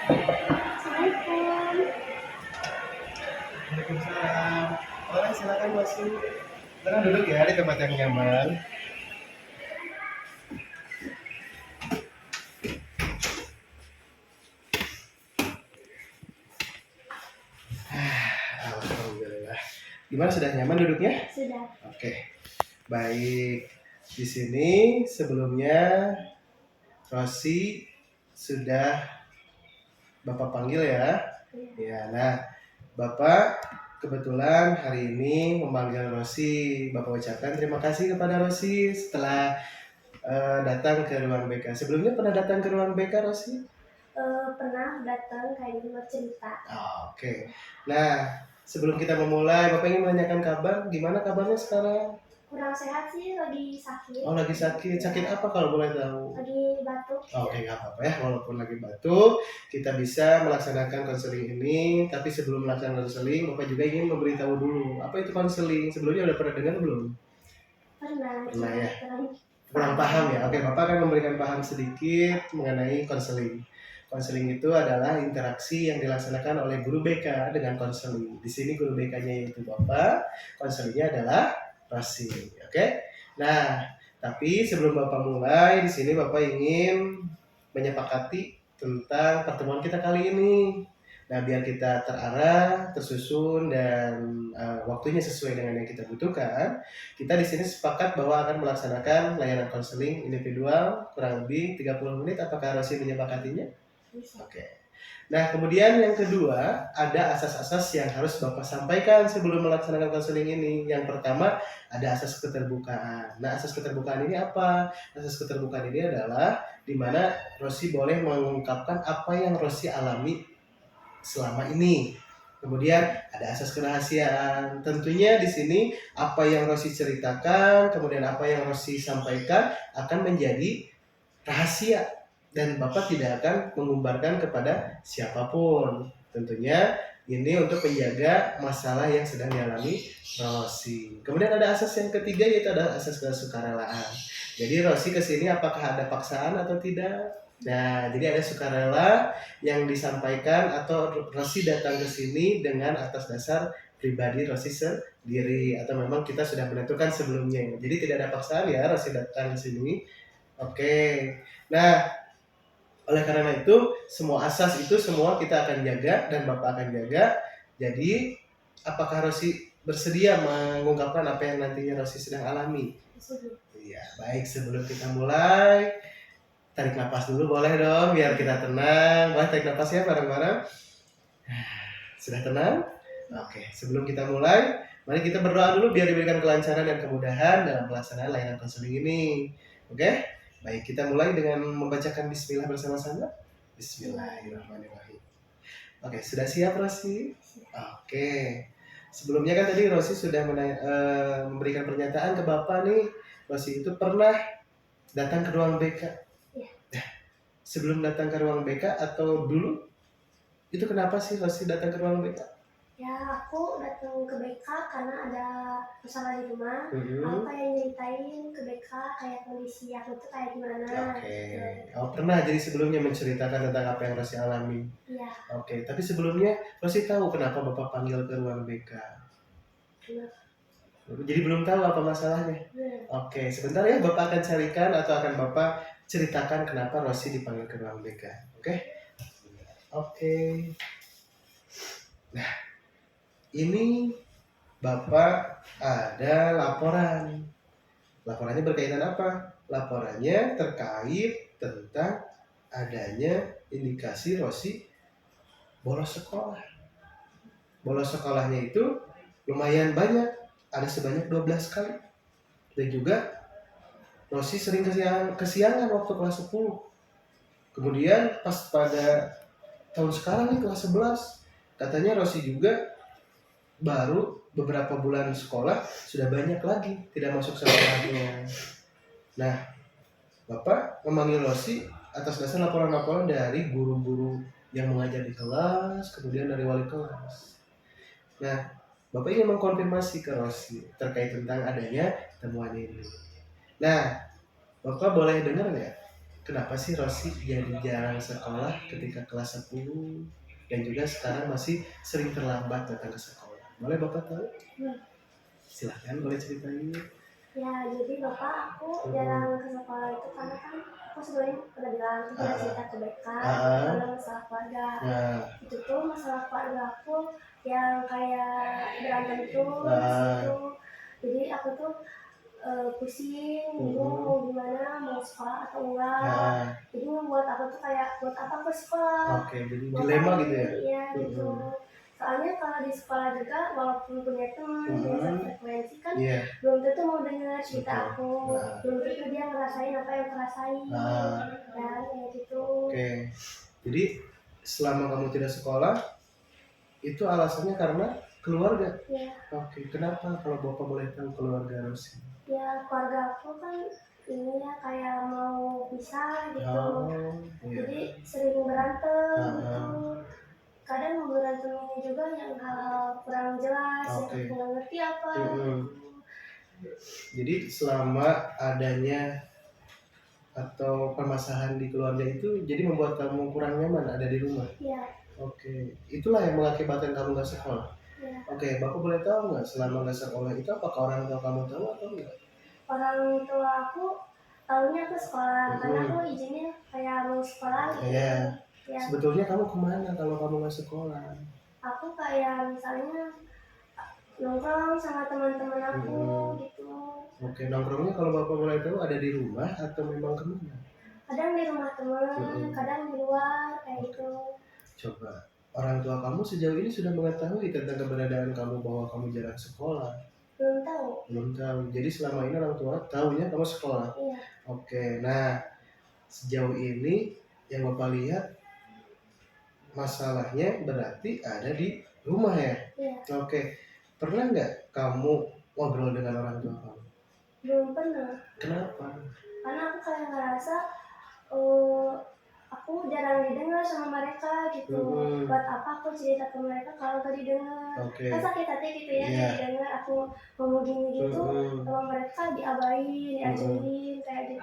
Assalamualaikum. Waalaikumsalam. Boleh silakan masuk. Silakan duduk ya di tempat yang nyaman. Alhamdulillah. Gimana, sudah nyaman duduknya? Sudah. Oke. Baik. Di sini sebelumnya Rosi sudah Bapak panggil ya. Ya, nah Bapak kebetulan hari ini memanggil Rosi. Bapak ucapkan terima kasih kepada Rosi setelah datang ke ruang BK. Sebelumnya pernah datang ke ruang BK, Rosi? Pernah datang kayak gitu buat cerita. Oke. Nah, sebelum kita memulai, Bapak ingin menanyakan kabar. Gimana kabarnya sekarang? Kurang sehat sih, lagi sakit. Oh, lagi sakit. Sakit apa kalau boleh tahu? Lagi batuk. Oke, nggak apa-apa ya. Walaupun lagi batuk, kita bisa melaksanakan konseling ini. Tapi sebelum melaksanakan konseling, Bapak juga ingin memberitahu dulu. Apa itu konseling? Sebelumnya udah pernah dengar belum? Pernah ya. kurang Kurang paham ya. Oke, Bapak akan memberikan paham sedikit mengenai konseling. Konseling itu adalah interaksi yang dilaksanakan oleh guru BK dengan konseling. Di sini guru BK-nya yaitu Bapak, konselingnya adalah Rosi. Oke. Nah, tapi sebelum Bapak mulai, di sini Bapak ingin menyepakati tentang pertemuan kita kali ini. Nah, biar kita terarah, tersusun, dan waktunya sesuai dengan yang kita butuhkan, kita di sini sepakat bahwa akan melaksanakan layanan konseling individual kurang lebih 30 menit. Apakah Rosi menyepakatinya? bisa. Oke. Nah, kemudian yang kedua, ada asas-asas yang harus Bapak sampaikan sebelum melaksanakan konseling ini. Yang pertama, ada asas keterbukaan. Nah, asas keterbukaan ini apa? Asas keterbukaan ini adalah di mana Rosi boleh mengungkapkan apa yang Rosi alami selama ini. Kemudian ada asas kerahasiaan. Tentunya di sini apa yang Rosi ceritakan, kemudian apa yang Rosi sampaikan akan menjadi rahasia dan Bapak tidak akan mengumbarkan kepada siapapun. Tentunya ini untuk menjaga masalah yang sedang dialami Rosi. Kemudian ada asas yang ketiga, yaitu ada asas kesukarelaan. Jadi Rosi kesini apakah ada paksaan atau tidak? Nah, jadi ada sukarela yang disampaikan atau Rosi datang ke sini dengan atas dasar pribadi Rosi sendiri atau memang kita sudah menentukan sebelumnya. Jadi tidak ada paksaan ya Rosi datang ke sini. Oke. Nah, oleh karena itu semua asas itu semua kita akan jaga dan Bapak akan jaga. Jadi apakah Rosi bersedia mengungkapkan apa yang nantinya Rosi sedang alami? Iya, baik. Sebelum kita mulai, tarik nafas dulu boleh dong biar kita tenang. Boleh tarik nafas ya bareng-bareng. Sudah tenang? Oke, sebelum kita mulai, mari kita berdoa dulu biar diberikan kelancaran dan kemudahan dalam pelaksanaan layanan konseling ini. Oke? Baik, kita mulai dengan membacakan bismillah bersama-sama. Bismillahirrahmanirrahim. Oke, sudah siap Rosi? Oke. Sebelumnya kan tadi Rosi sudah memberikan pernyataan ke Bapak nih. Rosi itu pernah datang ke ruang BK. Iya. Sebelum datang ke ruang BK atau dulu? Itu kenapa sih Rosi datang ke ruang BK? Ya, aku datang ke BK karena ada masalah di rumah. Aku kayak nyeritain ke BK kayak kondisi aku tuh kayak gimana. Oke. Oh, pernah jadi sebelumnya menceritakan tentang apa yang Rosi alami? Iya. Oke, tapi sebelumnya Rosi tahu kenapa Bapak panggil ke ruang BK? Kenapa? Jadi belum tahu apa masalahnya? Oke, sebentar ya Bapak akan carikan atau akan Bapak ceritakan kenapa Rosi dipanggil ke ruang BK. Oke? Oke. Nah, ini Bapak ada laporan. Laporannya berkaitan apa? Laporannya terkait tentang adanya indikasi Rosi bolos sekolah. Bolos sekolahnya itu lumayan banyak, ada sebanyak 12 kali. Dan juga Rosi sering kesiangan waktu kelas 10. Kemudian pas pada tahun sekarang nih kelas 11, katanya Rosi juga baru beberapa bulan sekolah sudah banyak lagi tidak masuk sekolahnya. Nah, Bapak memanggil Rosi atas dasar laporan-laporan dari guru-guru yang mengajar di kelas, kemudian dari wali kelas. Nah, Bapak ingin mengkonfirmasi ke Rosi terkait tentang adanya temuan ini. Nah, Bapak boleh dengar nggak? kenapa sih Rosi jadi jarang sekolah ketika kelas 10 dan juga sekarang masih sering terlambat datang ke sekolah? Boleh Bapak tahu? Silahkan, boleh ceritain. Ya, jadi bapak aku jarang ke sekolah itu karena kan aku sebenarnya pernah bilang aku pernah cerita ke BK karena masalah keluarga. Itu tuh masalah keluarga aku yang kayak berantem terus gitu. Jadi aku tuh pusing, bingung mau gimana, mau sekolah atau enggak. Jadi membuat aku tuh kayak buat apa aku sekolah? Oke, jadi dilema gitu ya? Iya gitu. Soalnya kalau di sekolah juga walaupun punya teman yang frekuensi kan belum tentu mau dengar cerita aku, belum tentu dia ngerasain apa yang aku rasain, dan kayak gitu. Oke, jadi selama kamu tidak sekolah itu alasannya karena keluarga. Iya. Oke, kenapa kalau Bapak boleh tahu keluarga Rosi? Ya keluarga aku kan ini ya kayak mau pisah gitu, jadi sering berantem gitu. Kadang berantem ini juga yang hal kurang jelas, yang aku nggak ngerti apa. Jadi selama adanya atau permasalahan di keluarga itu jadi membuat kamu kurang nyaman ada di rumah? Iya. Oke, itulah yang mengakibatkan kamu nggak sekolah? Iya. Oke, Bapak boleh tahu nggak selama nggak sekolah itu apakah orang tua kamu tahu atau enggak? Orang tua aku tahunya aku sekolah, karena aku izinnya kayak mau sekolah gitu. Iya. Ya. Sebetulnya kamu kemana kalau kamu nggak sekolah? Aku kayak misalnya nongkrong sama teman-teman aku gitu. Oke, nongkrongnya kalau Bapak boleh tahu ada di rumah atau memang kemana? Kadang di rumah teman, kadang di luar kayak gitu. Coba, orang tua kamu sejauh ini sudah mengetahui tentang keberadaan kamu bahwa kamu jarang sekolah? Belum tahu. Belum tahu. Jadi selama ini orang tua tahunya kamu sekolah? Iya. Oke, nah sejauh ini yang Bapak lihat masalahnya berarti ada di rumah ya? Iya. Oke, pernah nggak kamu ngobrol dengan orang tua kamu? Belum pernah. Kenapa? Karena aku kayak ngerasa aku jarang didengar sama mereka gitu. Buat apa aku cerita ke mereka kalau gak didengar? Kan sakit hati gitu ya, didengar aku ngomong gini gitu sama mereka diabain, diajarin kayak gitu.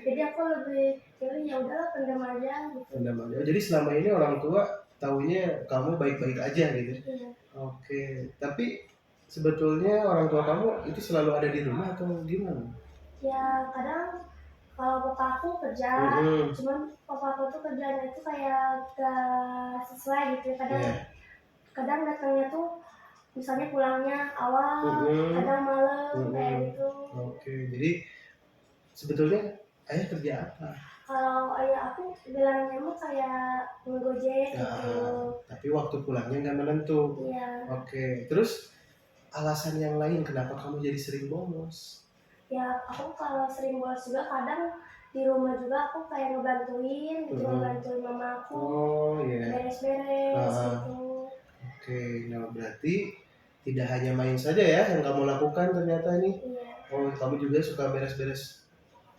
Jadi aku lebih pilih ya udahlah pendam aja gitu. Pendam aja. Jadi selama ini orang tua taunya kamu baik-baik aja gitu? Iya. Oke, tapi sebetulnya orang tua kamu itu selalu ada di rumah atau gimana? Ya kadang kalau bapakku kerja, cuman bapakku tuh kerjanya itu kayak gak sesuai gitu. Kadang datangnya tuh misalnya pulangnya awal, kadang malam kayak gitu. Oke, jadi sebetulnya ayah kerja apa? Kalau ayah aku bilangnya mah kayak ngegojek gitu. Tapi waktu pulangnya nggak menentu. Iya. Oke, terus alasan yang lain kenapa kamu jadi sering bolos? Ya aku kalau sering bolos juga kadang di rumah juga aku kayak ngebantuin gitu, ngebantuin mama aku beres-beres gitu. Oke, nah berarti tidak hanya main saja ya yang kamu lakukan ternyata nih. Iya. Oh, kamu juga suka beres-beres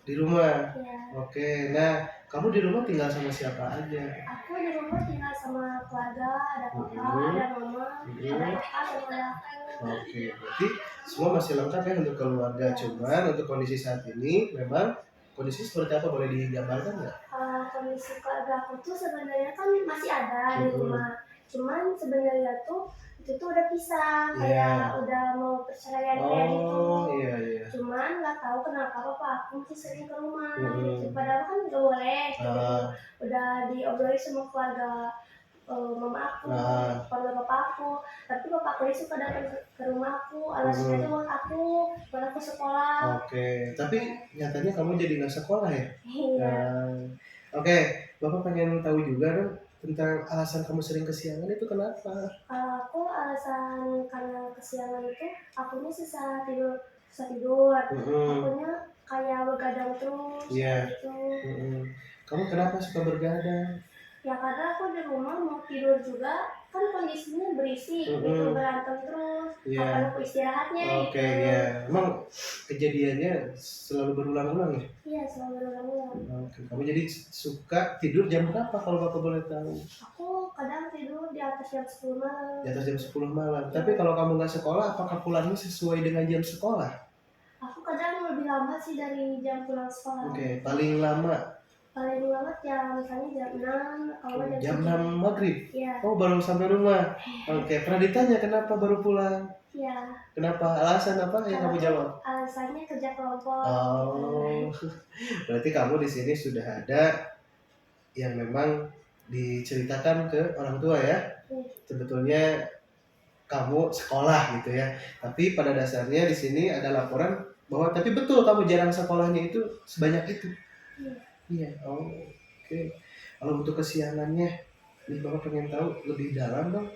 di rumah. Iya. Oke, nah kamu di rumah tinggal sama siapa aja? Aku di rumah tinggal sama keluarga, ada papa, ada mama, ada kakak, ada aku. Oke, berarti semua masih lengkap ya untuk keluarga. Cuman untuk kondisi saat ini memang kondisi seperti apa boleh digambarkan nggak? Kondisi keluarga aku tuh sebenarnya kan masih ada di rumah. Cuman sebenarnya tuh itu tuh udah pisah, kayak udah mau perceraian kayak gitu. Cuman nggak tahu kenapa papa aku masih sering ke rumah. Gitu. Padahal kan nggak boleh. Gitu. Udah diobrolin sama keluarga mama aku, keluarga papa aku. Tapi papa aku ini suka datang ke rumah aku, alasannya tuh buat aku sekolah. Oke, tapi nyatanya kamu jadi nggak sekolah ya? Iya. Oke, Bapak pengen tahu juga dong tentang alasan kamu sering kesiangan itu kenapa? Kalau aku alasan karena kesiangan itu akunya susah tidur. Akunya kayak begadang terus gitu. Kamu kenapa suka bergadang? Ya karena aku di rumah mau tidur juga kan kondisinya berisik gitu, berantem terus. Kapan aku istirahatnya gitu. Emang kejadiannya selalu berulang-ulang ya? Iya, selalu berulang-ulang. Oke, kamu jadi suka tidur jam berapa kalau Bapak boleh tahu? Aku kadang tidur di atas jam 10 malam. Di atas jam 10 malam. Tapi kalau kamu nggak sekolah, apakah pulangnya sesuai dengan jam sekolah? Aku kadang lebih lambat sih dari jam pulang sekolah. Oke, paling lama paling lambat ya misalnya jam 6, kalau nggak Jam jam 6 maghrib? Iya. Oh, baru sampai rumah. Oke, pernah ditanya kenapa baru pulang? Iya. Kenapa? Alasan apa yang kamu jawab? Alasannya kerja kelompok. Oh, berarti kamu di sini sudah ada yang memang diceritakan ke orang tua ya. Sebetulnya kamu sekolah gitu ya. Tapi pada dasarnya di sini ada laporan bahwa tapi betul kamu jarang sekolahnya itu sebanyak itu. Iya. Oh, oke. Kalau untuk kesiangannya, ini Bapak pengen tahu lebih dalam dong.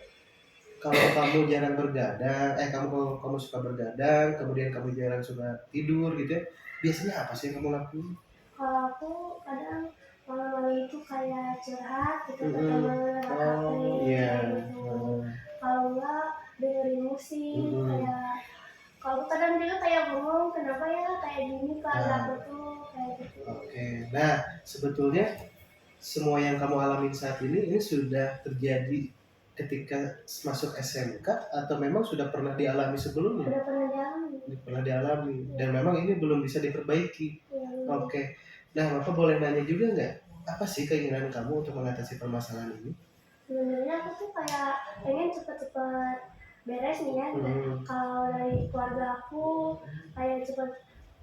Kalau kamu jarang bergadang, kamu suka bergadang, kemudian kamu jarang suka tidur gitu ya. Biasanya apa sih yang kamu lakuin? Kalau aku kadang malam-malam itu kayak curhat gitu ke Mm-mm. teman lewat Oh, HP iya. gitu. Kalau enggak dengerin musik Mm-mm. kayak kalau kadang juga kayak ngomong kenapa ya kayak gini keluarga Nah. aku tuh kayak gitu. Oke. Nah, sebetulnya semua yang kamu alami saat ini sudah terjadi ketika masuk SMK atau memang sudah pernah dialami sebelumnya? Udah pernah dialami. Pernah dialami dan memang ini belum bisa diperbaiki. Iya. Oke. Nah, Bapak boleh nanya juga nggak? Apa sih keinginan kamu untuk mengatasi permasalahan ini? Sebenarnya aku tuh kayak pengen cepet-cepet beres nih ya. Kalau dari keluarga aku kayak cepet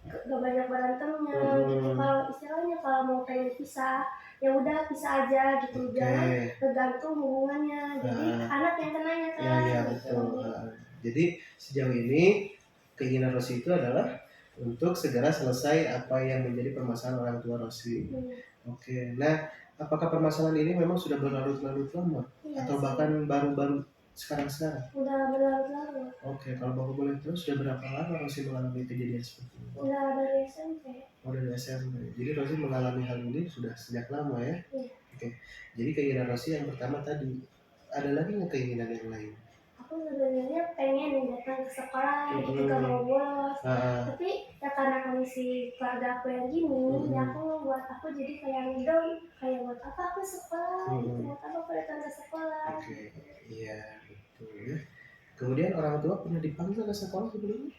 gak banyak berantemnya gitu. Kalau istilahnya kalau mau pengen pisah ya udah pisah aja gitu, jangan tergantung hubungannya, jadi anak yang kenanya kan. Ya betul. Jadi sejauh ini keinginan Rosi itu adalah untuk segera selesai apa yang menjadi permasalahan orang tua Rosi. Oke. Nah, apakah permasalahan ini memang sudah berlarut-larut lama atau bahkan baru-baru sekarang? Udah berlarut-larut. Oke, kalau Bapak boleh tahu sudah berapa lama Rosi mengalami kejadian seperti ini? Udah dari SMP. Oh, dari SMP. Jadi Rosi mengalami hal ini sudah sejak lama ya? Iya. Oke. Jadi keinginan Rosi yang pertama tadi, ada lagi nggak keinginan yang lain? Aku sebenarnya pengen nih datang ke sekolah gitu, gak mau bolos. Tapi ya karena kondisi keluarga aku yang gini, ya aku buat aku jadi kayak ngedon, kayak buat apa aku sekolah, gitu, buat apa aku datang ke sekolah. Oke, iya betul ya. Kemudian orang tua pernah dipanggil ke sekolah sebelumnya?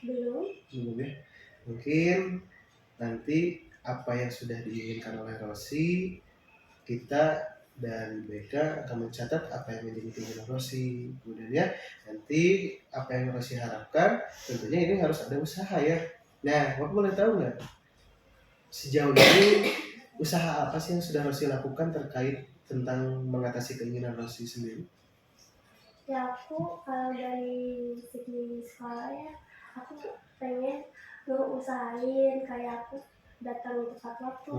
Belum ya. Mungkin nanti apa yang sudah diinginkan oleh Rosi, kita dan BK akan mencatat apa yang menjadi keinginan Rosi. Kemudian ya nanti apa yang Rosi harapkan, tentunya ini harus ada usaha ya. Nah, Bapak boleh tahu nggak sejauh ini usaha apa sih yang sudah Rosi lakukan terkait tentang mengatasi keinginan Rosi sendiri? Ya aku kalau dari segi sekolah ya, aku pengen usahain kayak aku datang tepat waktu,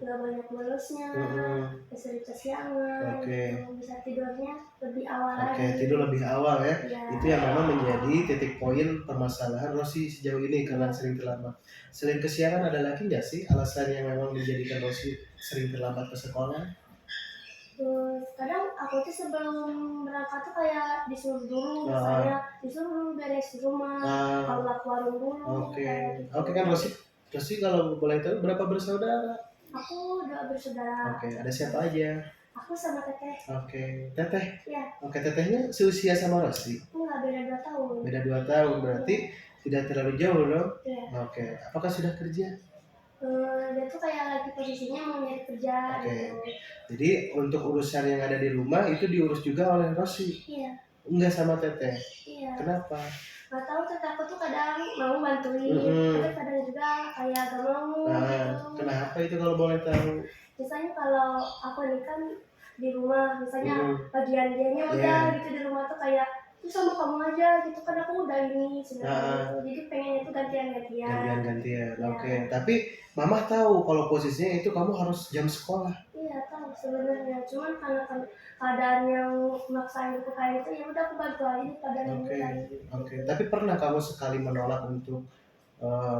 nggak banyak bolos-nya, sering kesiangan, bisa tidurnya lebih awal lagi. Tidur lebih awal ya. Itu yang memang menjadi titik poin permasalahan Rosi sejauh ini karena sering terlambat. Selain kesiangan ada lagi nggak sih alasan yang memang menjadikan Rosi sering terlambat ke sekolah? Kadang aku tuh sebelum berangkat tuh kayak disuruh dulu, misalnya disuruh dulu beres rumah, kalau nggak keluar dulu. Oke kan Rosi kalau boleh tahu berapa bersaudara? Aku 2 bersaudara. Ada siapa aja? Aku sama Teteh. Teteh? Iya. Tetehnya seusia sama Rosi? Enggak, beda 2 tahun. Beda 2 tahun, berarti tidak terlalu jauh dong? Iya. Apakah sudah kerja? Dia tuh kayak lagi posisinya mau nyari kerja gitu. Jadi untuk urusan yang ada di rumah itu diurus juga oleh Rosi? Iya. Enggak sama Teteh? Iya. Kenapa? Gak tahu, Teteh aku tuh kadang mau bantuin, tapi kadang juga kayak gak mau gitu. Kenapa itu kalau boleh tahu? Misalnya kalau aku ini kan di rumah, misalnya bagian dianya udah gitu di rumah tuh kayak itu sama kamu aja gitu kan, aku udah ini sebenarnya jadi pengen itu gantian. Oke. Tapi Mama tahu kalau posisinya itu kamu harus jam sekolah? Iya tahu sebenarnya, cuman karena keadaan yang maksain aku kayak itu ya udah aku bantu aja keadaan yang Oke. Tapi pernah kamu sekali menolak untuk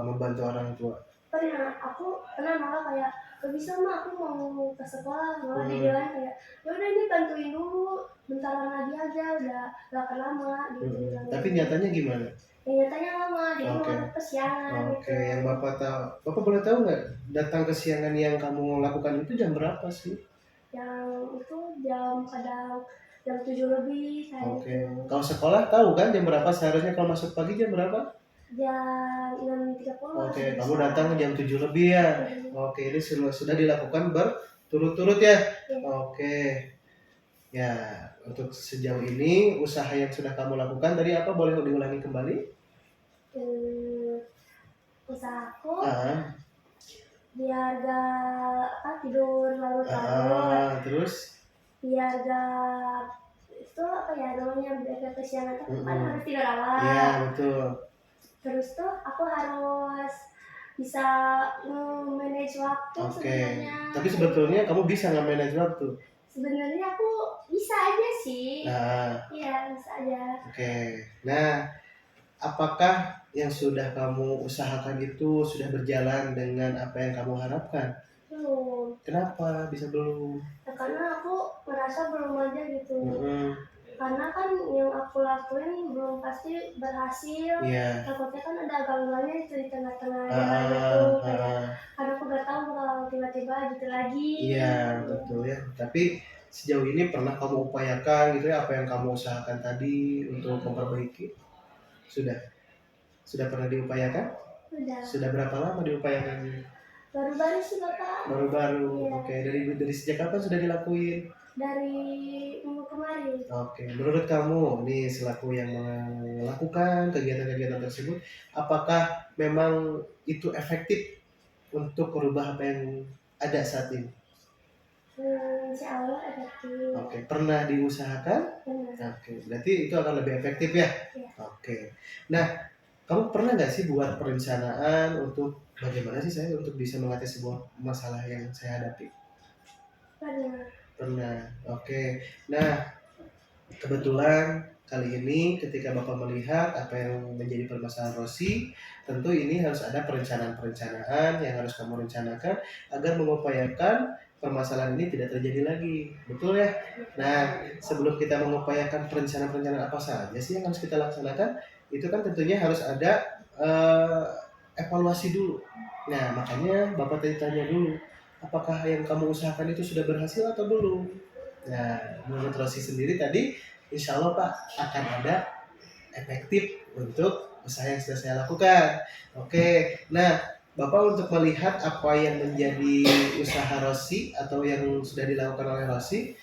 membantu orang tua? Pernah, aku pernah malah kayak gak bisa mah, aku mau ke sekolah, malah dibilang kayak ya udah ini bantuin dulu bentaran lagi aja, udah gak akan lama gitu. Tapi nyatanya gimana? Ya nyatanya lama, jadi mau kesiangan. Yang Bapak boleh tahu nggak datang kesiangan yang kamu lakukan itu jam berapa sih? Yang itu kadang jam 7 lebih kayak gitu. Kalau sekolah tahu kan jam berapa seharusnya, kalau masuk pagi jam berapa? jam 6.30. Oke, kamu datang jam 7 lebih ya. Oke, ini sudah dilakukan berturut-turut ya. Oke. Ya, untuk sejauh ini usaha yang sudah kamu lakukan tadi apa, boleh diulangi kembali? Usahaku biar gak tidur larut-larut. Terus? Biar gak itu apa ya namanya, biar gak kesiangan kan harus tidur awal. Iya betul. Terus tuh aku harus bisa manage waktu sebenarnya. Tapi sebetulnya kamu bisa nggak manage waktu? Sebenarnya aku bisa aja sih. Iya bisa aja. Nah, apakah yang sudah kamu usahakan itu sudah berjalan dengan apa yang kamu harapkan? Belum. Kenapa bisa belum? Ya, karena aku merasa belum aja gitu. Karena kan yang aku lakuin belum pasti berhasil. Takutnya kan ada gangguannya di tengah-tengah jalan gitu. Karena aku gak tahu kalau tiba-tiba gitu lagi. Iya betul ya. Tapi sejauh ini pernah kamu upayakan gitu ya apa yang kamu usahakan tadi untuk memperbaiki? Sudah pernah diupayakan? Sudah berapa lama diupayakan? Baru-baru sih Bapak. Baru-baru. Oke, dari sejak kapan sudah dilakuin? Dari minggu kemarin. Oke, menurut kamu nih selaku yang melakukan kegiatan-kegiatan tersebut, apakah memang itu efektif untuk merubah apa yang ada saat ini? Insya Allah efektif. Oke, pernah diusahakan? Pernah. Oke, berarti itu akan lebih efektif ya? Oke. Nah, kamu pernah nggak sih buat perencanaan untuk bagaimana sih saya untuk bisa mengatasi sebuah masalah yang saya hadapi? Pernah. Oke. Nah, kebetulan kali ini ketika Bapak melihat apa yang menjadi permasalahan Rosi, tentu ini harus ada perencanaan-perencanaan yang harus kamu rencanakan agar mengupayakan permasalahan ini tidak terjadi lagi. Betul ya? Nah, sebelum kita mengupayakan perencanaan-perencanaan apa saja sih yang harus kita laksanakan, itu kan tentunya harus ada evaluasi dulu. Nah, makanya Bapak tadi tanya dulu, apakah yang kamu usahakan itu sudah berhasil atau belum? Nah, menurut Rosi sendiri tadi, insya Allah Pak akan ada efektif untuk usaha yang sudah saya lakukan. Oke, nah Bapak untuk melihat apa yang menjadi usaha Rosi atau yang sudah dilakukan oleh Rosi,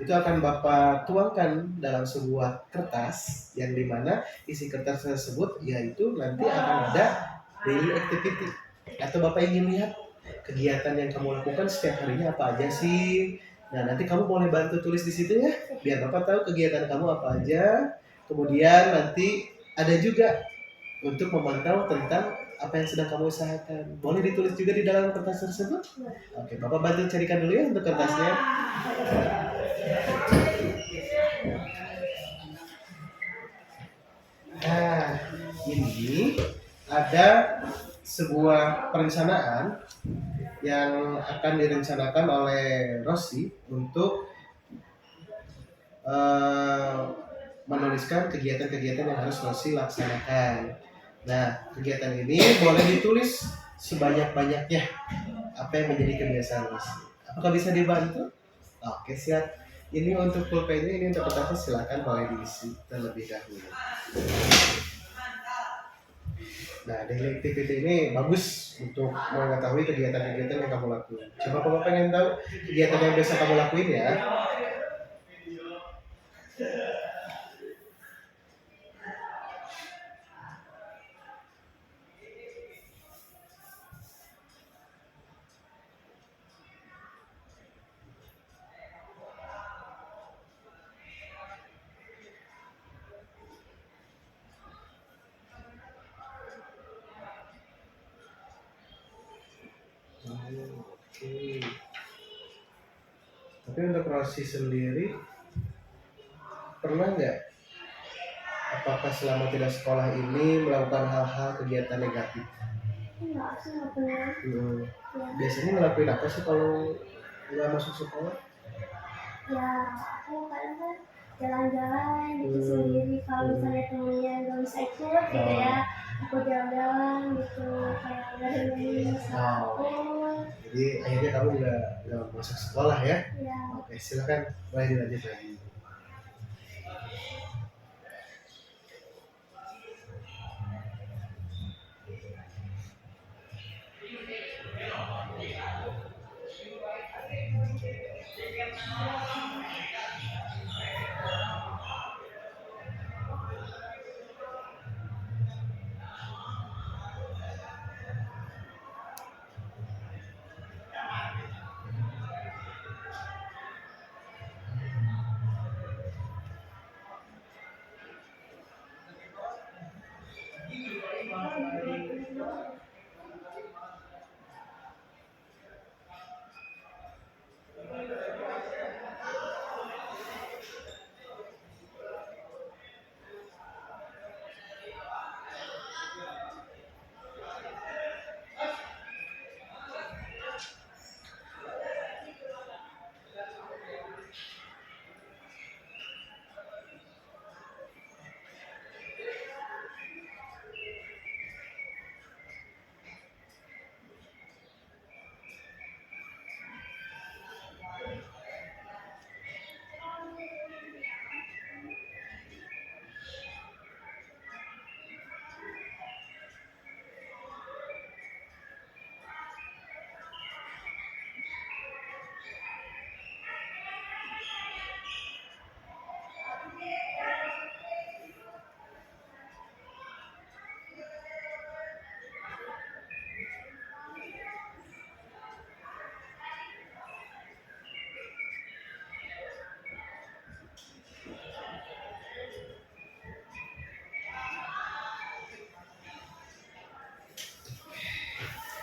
itu akan Bapak tuangkan dalam sebuah kertas yang dimana isi kertas tersebut yaitu nanti akan ada daily activity, atau Bapak ingin lihat kegiatan yang kamu lakukan setiap harinya apa aja sih. Nah, nanti kamu boleh bantu tulis di situ ya, biar Bapak tahu kegiatan kamu apa aja. Kemudian nanti ada juga untuk memantau tentang apa yang sedang kamu usahakan. Boleh ditulis juga di dalam kertas tersebut? Oke, Bapak bantu carikan dulu ya untuk kertasnya. Nah, ini ada sebuah perencanaan yang akan direncanakan oleh Rosi untuk menuliskan kegiatan-kegiatan yang harus Rosi laksanakan. Nah, kegiatan ini boleh ditulis sebanyak-banyaknya apa yang menjadi kebiasaan Rosi. Apakah bisa dibantu? Oke, siap. Ini untuk pulpennya, ini untuk kertasnya, silakan boleh diisi terlebih dahulu. Nah, daily activity ini bagus untuk mengetahui kegiatan-kegiatan yang kamu lakukan. Coba kamu pengen tahu kegiatan yang biasa kamu lakuin ya. Oke. Tapi untuk Rosi sendiri pernah nggak? Apakah selama tidak sekolah ini melakukan hal-hal kegiatan negatif? Enggak, aku nggak pernah. Biasanya ngelakuin apa sih kalau nggak masuk sekolah? Ya, aku kadang kan jalan-jalan gitu sendiri. Kalau misalnya temennya nggak bisa ikut gitu ya, aku jalan-jalan gitu kayak dari aku. Jadi akhirnya kamu nggak masuk sekolah ya? Oke, silakan boleh dilanjut lagi.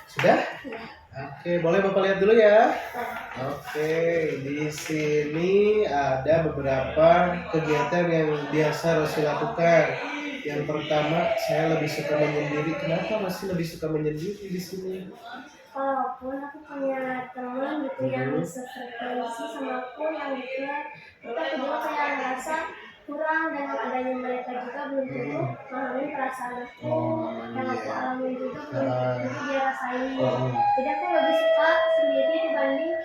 Sudah? Ya. Oke, boleh Bapak lihat dulu ya. Oke, di sini ada beberapa kegiatan yang biasa Rosi lakukan. Yang pertama, saya lebih suka menyendiri. Kenapa Rosi lebih suka menyendiri di sini? Walaupun aku punya teman gitu yang sefrekuensi sama aku yang gitu ya, tapi aku juga kayak ngerasa kurang dengan adanya mereka juga belum tentu memahami perasaan aku yang aku alami juga belum tentu dia rasain. Jadi aku lebih suka sendiri dibanding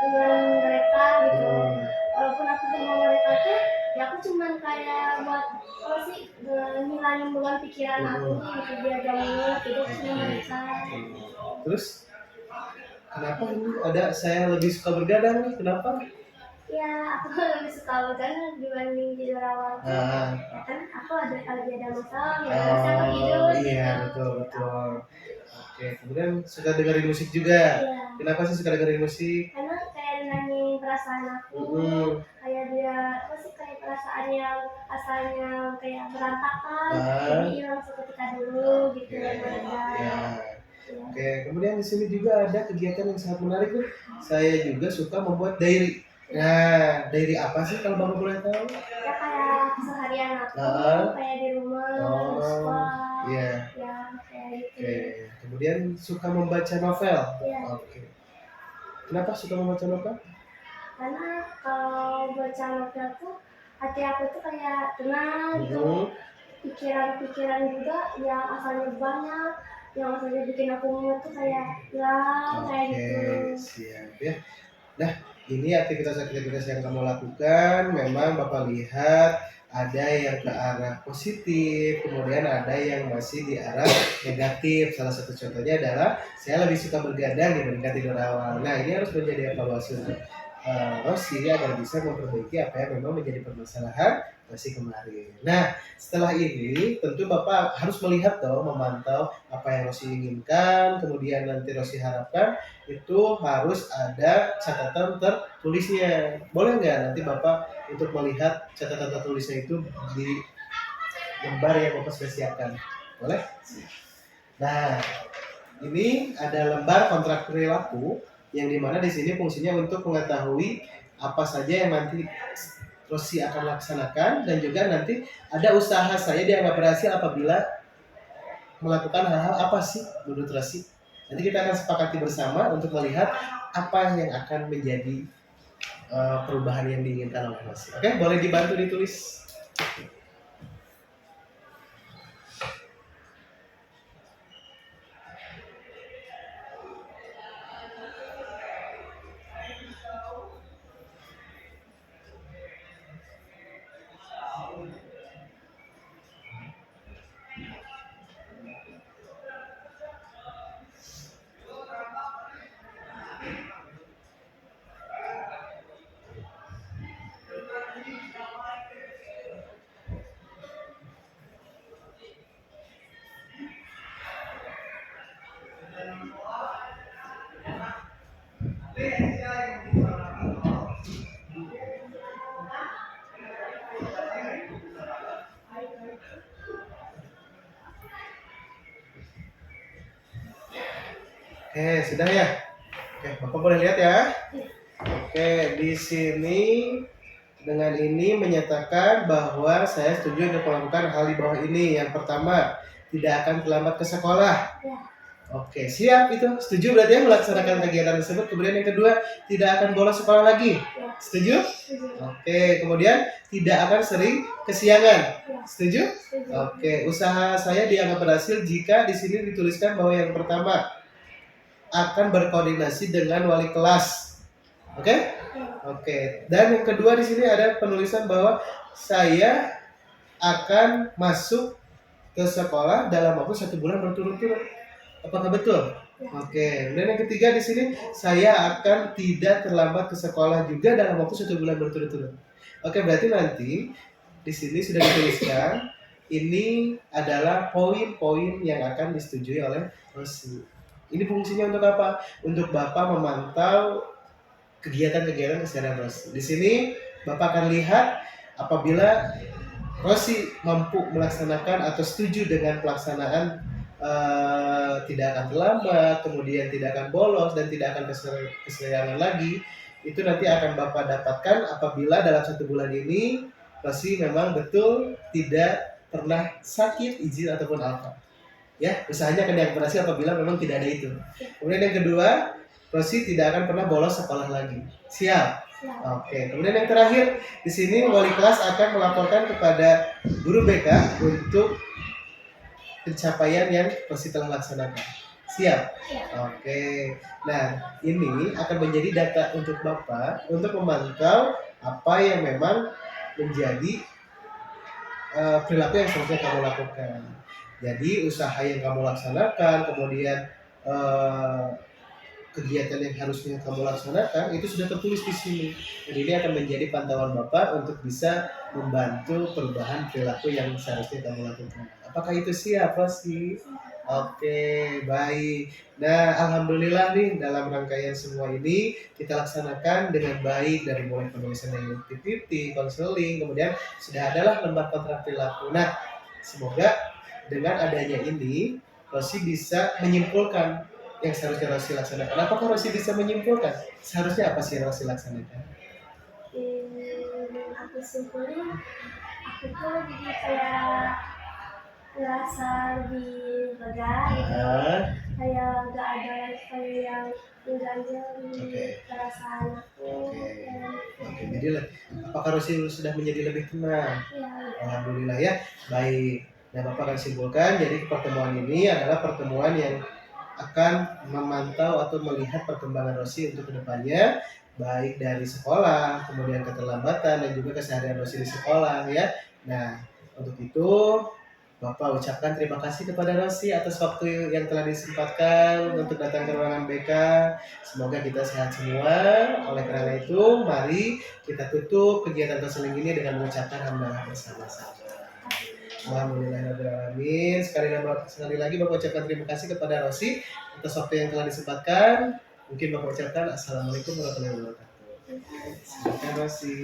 dengan mereka gitu. Walaupun aku sama mereka tuh ya aku cuman kayak buat apa sih ngilangin beban pikiran aku gitu biar gak mumet gitu sama mereka. Terus kenapa ini ada saya lebih suka bergadang nih? Kenapa? Ya, aku lebih suka bergadang dibanding tidur awal. Kan aku lagi ada masalah ya, harusnya aku tidur. Iya, betul. Oke, kemudian suka dengerin musik juga. Iya. Kenapa sih suka dengerin musik? Karena kayak nenangin perasaan aku, kayak dia apa sih kayak perasaan yang asalnya kayak berantakan, jadi hilang seketika dulu gitu ya mereka. Oke, kemudian di sini juga ada kegiatan yang sangat menarik nih. Saya juga suka membuat diary. Nah, diary apa sih kalau Bapak boleh tahu? Ya kayak keseharian aku, kayak di rumah, di sekolah, ya kayak gitu. Oke, kemudian suka membaca novel. Iya. Oke. Kenapa suka membaca novel? Karena kalau baca novel tuh hati aku tuh kayak tenang gitu, pikiran-pikiran juga yang asalnya banyak, yang asalnya bikin aku mumet tuh kayak hilang kayak gitu. Siap ya. Nah, ini aktivitas-aktivitas yang kamu lakukan memang Bapak lihat ada yang ke arah positif, kemudian ada yang masih di arah negatif. Salah satu contohnya adalah saya lebih suka bergadang dibandingkan tidur awal. Nah, ini harus menjadi evaluasi untuk Rosi agar bisa memperbaiki apa yang memang menjadi permasalahan Rosi kemarin. Nah, setelah ini tentu Bapak harus melihat dong, memantau apa yang Rosi inginkan, kemudian nanti Rosi harapkan itu harus ada catatan tertulisnya. Boleh nggak nanti Bapak untuk melihat catatan tertulisnya itu di lembar yang Bapak sudah siapkan? Boleh? Nah, ini ada lembar kontrak perilaku yang dimana di sini fungsinya untuk mengetahui apa saja yang nanti Rosi akan laksanakan, dan juga nanti ada usaha saya dianggap berhasil apabila melakukan hal-hal apa sih menurut Rosi. Nanti kita akan sepakati bersama untuk melihat apa yang akan menjadi perubahan yang diinginkan oleh Rosi. Oke, boleh dibantu ditulis. Oke, sudah ya. Oke, Bapak boleh lihat ya. Oke, di sini dengan ini menyatakan bahwa saya setuju untuk melakukan hal di bawah ini. Yang pertama, tidak akan terlambat ke sekolah. Ya. Oke, siap itu. Setuju berarti ya melaksanakan kegiatan tersebut. Kemudian yang kedua, tidak akan bolos sekolah lagi. Ya. Setuju? Setuju. Oke, kemudian tidak akan sering kesiangan. Ya. Setuju? Setuju. Oke, usaha saya dianggap berhasil jika di sini dituliskan bahwa yang pertama akan berkoordinasi dengan wali kelas. Oke? Oke. Dan yang kedua di sini ada penulisan bahwa saya akan masuk ke sekolah dalam waktu 1 bulan berturut-turut. Apakah betul? Ya. Oke. Dan yang ketiga di sini saya akan tidak terlambat ke sekolah juga dalam waktu 1 bulan berturut-turut. Oke, berarti nanti di sini sudah dituliskan ini adalah poin-poin yang akan disetujui oleh Rosi. Ini fungsinya untuk apa? Untuk Bapak memantau kegiatan-kegiatan keseharian Rosi. Di sini Bapak akan lihat apabila Rosi mampu melaksanakan atau setuju dengan pelaksanaan tidak akan terlambat, kemudian tidak akan bolos dan tidak akan kesiangan lagi. Itu nanti akan Bapak dapatkan apabila dalam 1 bulan ini Rosi memang betul tidak pernah sakit, izin ataupun apa. Ya, usahanya akan dianggap berhasil apabila memang tidak ada itu. Kemudian yang kedua, Rosi tidak akan pernah bolos sekolah lagi. Siap? Siap. Oke. Kemudian yang terakhir, di sini wali kelas akan melaporkan kepada guru BK untuk pencapaian yang Rosi telah laksanakan. Siap? Siap. Oke. Nah, ini akan menjadi data untuk Bapak untuk memantau apa yang memang menjadi perilaku yang seharusnya kamu lakukan. Jadi usaha yang kamu laksanakan, kemudian kegiatan yang harusnya kamu laksanakan itu sudah tertulis di sini. Dan ini akan menjadi pantauan Bapak untuk bisa membantu perubahan perilaku yang seharusnya kamu lakukan. Apakah itu siap, Rosi? Oke, baik. Nah, alhamdulillah nih dalam rangkaian semua ini kita laksanakan dengan baik dari mulai penulisan yang activity, konseling, kemudian sudah adalah lembar kontrak perilaku. Nah, semoga dengan adanya ini Rosi bisa menyimpulkan yang seharusnya Rosi laksanakan. Apakah Rosi bisa menyimpulkan seharusnya apa sih yang Rosi laksanakan? Aku simpulnya aku tuh jadi kayak ngerasa lebih lega gitu. Kayak gak ada lagi kayak yang mengganjal di perasaan aku. Oke, jadi apakah Rosi sudah menjadi lebih tenang? Ya. Alhamdulillah ya. Baik. Nah, Bapak akan simpulkan, jadi pertemuan ini adalah pertemuan yang akan memantau atau melihat perkembangan Rosi untuk kedepannya, baik dari sekolah, kemudian keterlambatan, dan juga keseharian Rosi di sekolah ya. Nah, untuk itu Bapak ucapkan terima kasih kepada Rosi atas waktu yang telah disempatkan untuk datang ke ruangan BK. Semoga kita sehat semua. Oleh karena itu, mari kita tutup kegiatan konseling ini dengan mengucapkan hamdalah bersama-sama. Alhamdulillahirrahmanirrahim. Sekali lagi Bapak ucapkan terima kasih kepada Rosi atas waktu yang telah disempatkan. Mungkin Bapak ucapkan Assalamualaikum warahmatullahi wabarakatuh. Silakan Rosi.